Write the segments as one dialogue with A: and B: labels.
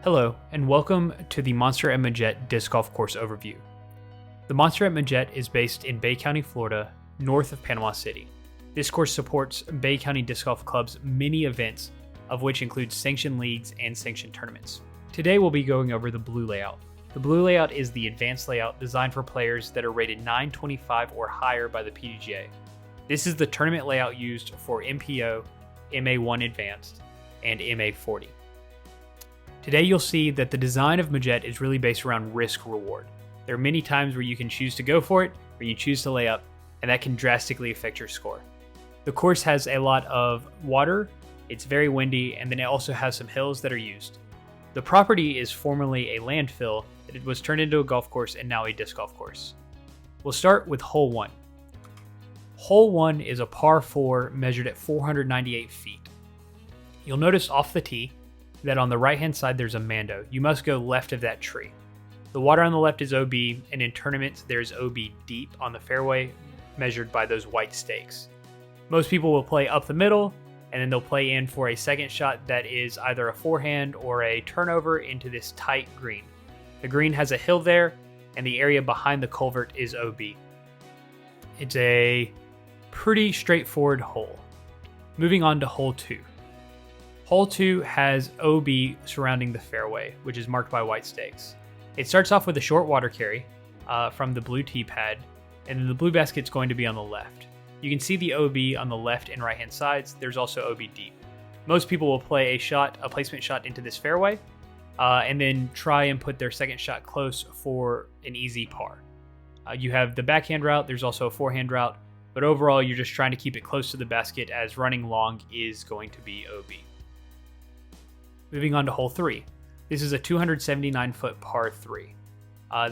A: Hello, and welcome to the Monster at Majette Disc Golf Course Overview. The Monster at Majette is based in Bay County, Florida, north of Panama City. This course supports Bay County Disc Golf Club's many events, of which include sanctioned leagues and sanctioned tournaments. Today we'll be going over the blue layout. The blue layout is the advanced layout designed for players that are rated 925 or higher by the PDGA. This is the tournament layout used for MPO, MA1 Advanced, and MA40. Today you'll see that the design of Majette is really based around risk-reward. There are many times where you can choose to go for it, or you choose to lay up, and that can drastically affect your score. The course has a lot of water, it's very windy, and then it also has some hills that are used. The property is formerly a landfill that it was turned into a golf course and now a disc golf course. We'll start with hole 1. Hole 1 is a par 4 measured at 498 feet. You'll notice off the tee that on the right-hand side there's a Mando. You must go left of that tree. The water on the left is OB, and in tournaments there's OB deep on the fairway, measured by those white stakes. Most people will play up the middle, and then they'll play in for a second shot that is either a forehand or a turnover into this tight green. The green has a hill there, and the area behind the culvert is OB. It's a pretty straightforward hole. Moving on to hole 2. Hole 2 has OB surrounding the fairway, which is marked by white stakes. It starts off with a short water carry from the blue tee pad, and then the blue basket's going to be on the left. You can see the OB on the left and right hand sides. There's also OB deep. Most people will play a placement shot into this fairway, and then try and put their second shot close for an easy par. You have the backhand route, there's also a forehand route, but overall you're just trying to keep it close to the basket as running long is going to be OB. Moving on to hole 3. This is a 279-foot par 3.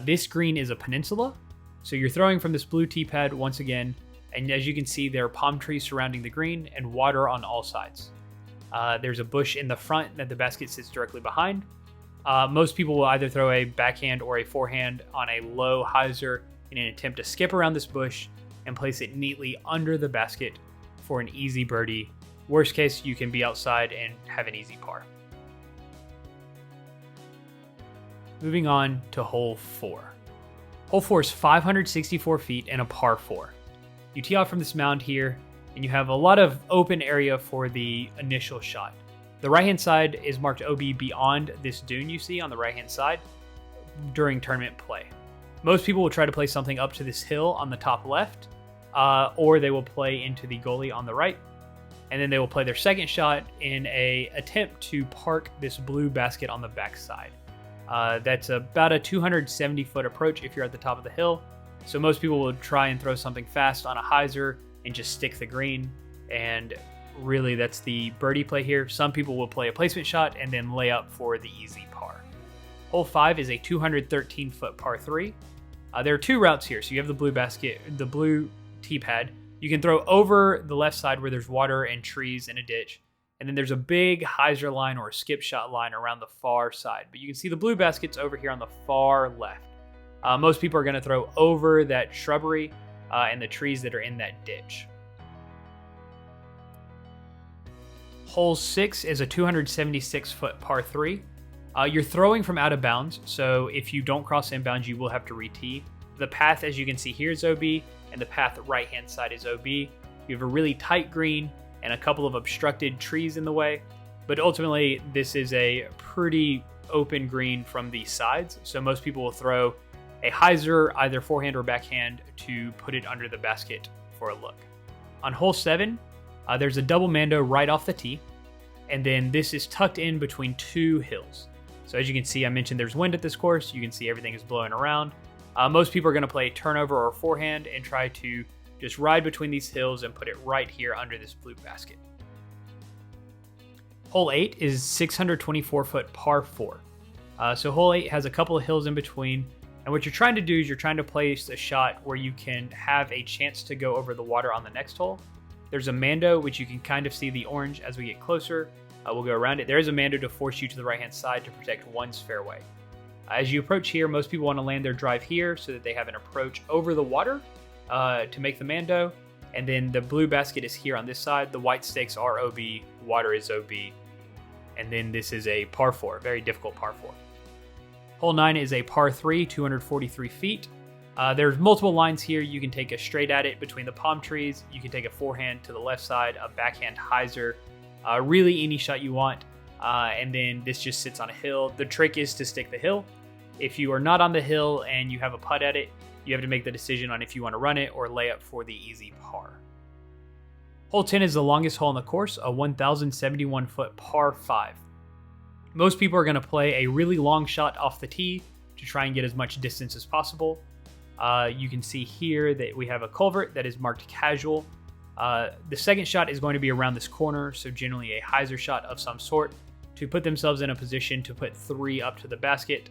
A: This green is a peninsula, so you're throwing from this blue tee pad once again, and as you can see, there are palm trees surrounding the green and water on all sides. There's a bush in the front that the basket sits directly behind. Most people will either throw a backhand or a forehand on a low hyzer in an attempt to skip around this bush and place it neatly under the basket for an easy birdie. Worst case, you can be outside and have an easy par. Moving on to hole 4. Hole 4 is 564 feet and a par 4. You tee off from this mound here, and you have a lot of open area for the initial shot. The right-hand side is marked OB beyond this dune you see on the right-hand side during tournament play. Most people will try to play something up to this hill on the top left, or they will play into the goalie on the right, and then they will play their second shot in an attempt to park this blue basket on the back side. That's about a 270-foot approach if you're at the top of the hill. So most people will try and throw something fast on a hyzer and just stick the green. And really that's the birdie play here. Some people will play a placement shot and then lay up for the easy par. Hole 5 is a 213-foot par 3. There are 2 routes here. So you have the blue basket, the blue tee pad. You can throw over the left side where there's water and trees and a ditch. And then there's a big hyzer line or a skip shot line around the far side. But you can see the blue basket's over here on the far left. Most people are going to throw over that shrubbery and the trees that are in that ditch. Hole 6 is a 276-foot par 3. You're throwing from out of bounds, so if you don't cross inbounds, you will have to re-tee. The path, as you can see here, is OB, and the path right-hand side is OB. You have a really tight green and a couple of obstructed trees in the way, but ultimately this is a pretty open green from the sides, so most people will throw a hyzer, either forehand or backhand, to put it under the basket for a look. On hole 7, there's a double Mando right off the tee, and then this is tucked in between 2 hills. So as you can see, I mentioned there's wind at this course. You can see everything is blowing around. Most people are going to play a turnover or forehand and try to just ride between these hills and put it right here under this blue basket. Hole 8 is 624-foot par 4. So hole 8 has a couple of hills in between, and what you're trying to do is you're trying to place a shot where you can have a chance to go over the water on the next hole. There's a Mando, which you can kind of see the orange as we get closer. We'll go around it. There is a Mando to force you to the right-hand side to protect one's fairway. As you approach here, most people want to land their drive here so that they have an approach over the water to make the Mando, and then the blue basket is here on this side. The white stakes are OB, water is OB, And then this is a par 4, very difficult par 4. Hole 9 is a par 3, 243 feet. There's multiple lines here. You can take a straight at it between the palm trees. You can take a forehand to the left side, a backhand hyzer, really any shot you want. And then this just sits on a hill. The trick is to stick the hill. If you are not on the hill and you have a putt at it, you have to make the decision on if you want to run it or lay up for the easy par. Hole 10 is the longest hole on the course, a 1,071 foot par 5. Most people are going to play a really long shot off the tee to try and get as much distance as possible. You can see here that we have a culvert that is marked casual. The second shot is going to be around this corner, so generally a hyzer shot of some sort to put themselves in a position to put 3 up to the basket.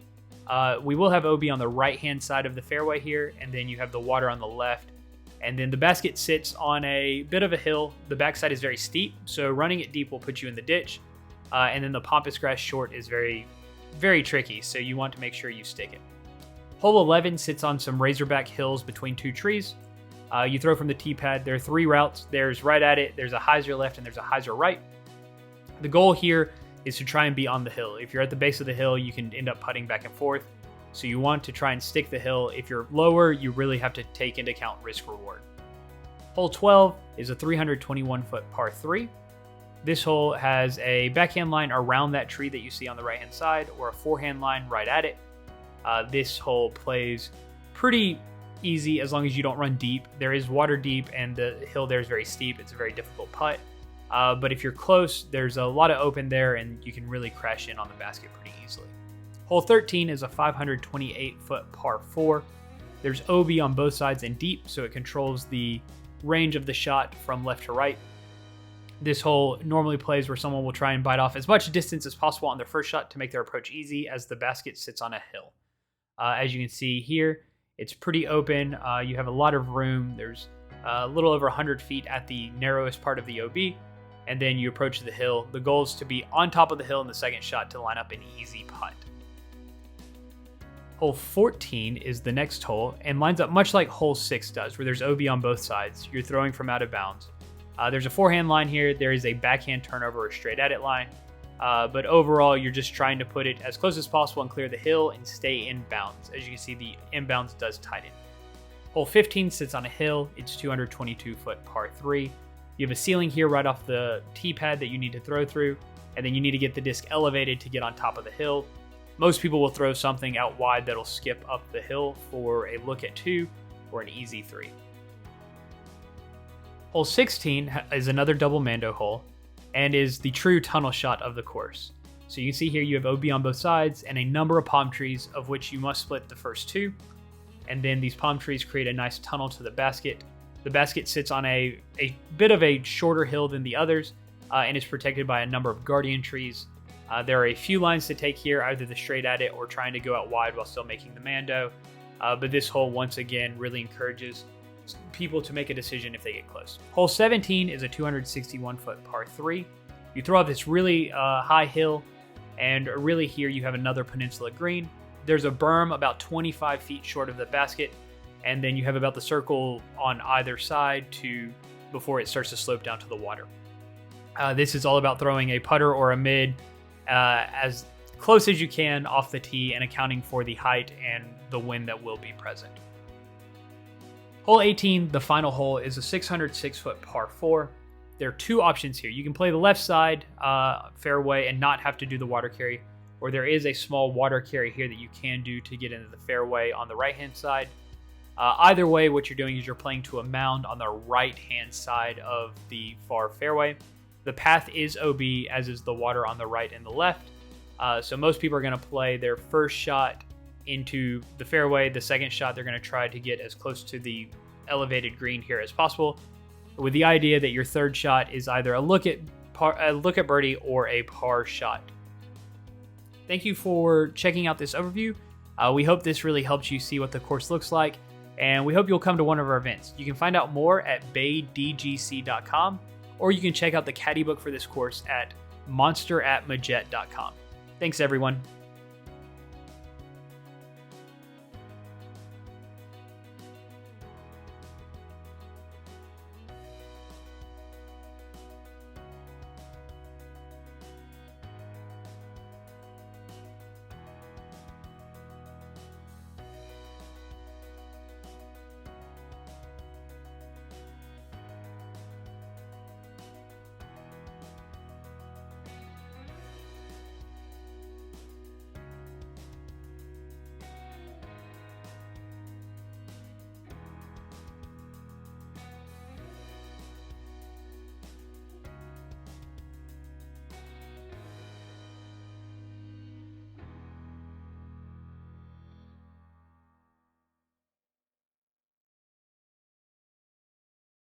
A: We will have OB on the right-hand side of the fairway here, and then you have the water on the left. And then the basket sits on a bit of a hill. The backside is very steep, so running it deep will put you in the ditch. And then the pampas grass short is very, very tricky, so you want to make sure you stick it. Hole 11 sits on some razorback hills between 2 trees. You throw from the tee pad. There are 3 routes. There's right at it, there's a hyzer left, and there's a hyzer right. The goal here is to try and be on the hill. If you're at the base of the hill, you can end up putting back and forth. So you want to try and stick the hill. If you're lower, you really have to take into account risk reward. Hole 12 is a 321 foot par 3. This hole has a backhand line around that tree that you see on the right hand side, or a forehand line right at it. This hole plays pretty easy as long as you don't run deep. There is water deep and the hill there is very steep. It's a very difficult putt. But if you're close, there's a lot of open there and you can really crash in on the basket pretty easily. Hole 13 is a 528 foot par 4. There's OB on both sides and deep, so it controls the range of the shot from left to right. This hole normally plays where someone will try and bite off as much distance as possible on their first shot to make their approach easy, as the basket sits on a hill. As you can see here, it's pretty open. You have a lot of room. There's a little over 100 feet at the narrowest part of the OB, and then you approach the hill. The goal is to be on top of the hill in the second shot to line up an easy putt. Hole 14 is the next hole and lines up much like hole 6 does, where there's OB on both sides. You're throwing from out of bounds. There's a forehand line here. There is a backhand turnover or straight at it line. But overall, you're just trying to put it as close as possible and clear the hill and stay in bounds. As you can see, the inbounds does tighten. Hole 15 sits on a hill. It's 222 foot par 3. You have a ceiling here right off the tee pad that you need to throw through, and then you need to get the disc elevated to get on top of the hill. Most people will throw something out wide that'll skip up the hill for a look at 2 or an easy 3. Hole 16 is another double mando hole and is the true tunnel shot of the course. So you can see here you have OB on both sides and a number of palm trees, of which you must split the first 2. And then these palm trees create a nice tunnel to the basket. The basket sits on a bit of a shorter hill than the others and is protected by a number of guardian trees. There are a few lines to take here, either the straight at it or trying to go out wide while still making the mando. But this hole, once again, really encourages people to make a decision if they get close. Hole 17 is a 261 foot par 3. You throw up this really high hill, and really here you have another peninsula green. There's a berm about 25 feet short of the basket, and then you have about the circle on either side before it starts to slope down to the water. This is all about throwing a putter or a mid as close as you can off the tee and accounting for the height and the wind that will be present. Hole 18, the final hole, is a 606 foot par 4. There are 2 options here. You can play the left side fairway and not have to do the water carry, or there is a small water carry here that you can do to get into the fairway on the right hand side. Either way, what you're doing is you're playing to a mound on the right hand side of the far fairway. The path is OB, as is the water on the right and the left. So most people are going to play their first shot into the fairway. The second shot, they're going to try to get as close to the elevated green here as possible, with the idea that your third shot is either a look at birdie or a par shot. Thank you for checking out this overview. We hope this really helps you see what the course looks like, and we hope you'll come to one of our events. You can find out more at baydgc.com, or you can check out the caddy book for this course at monsteratmajette.com. Thanks, everyone.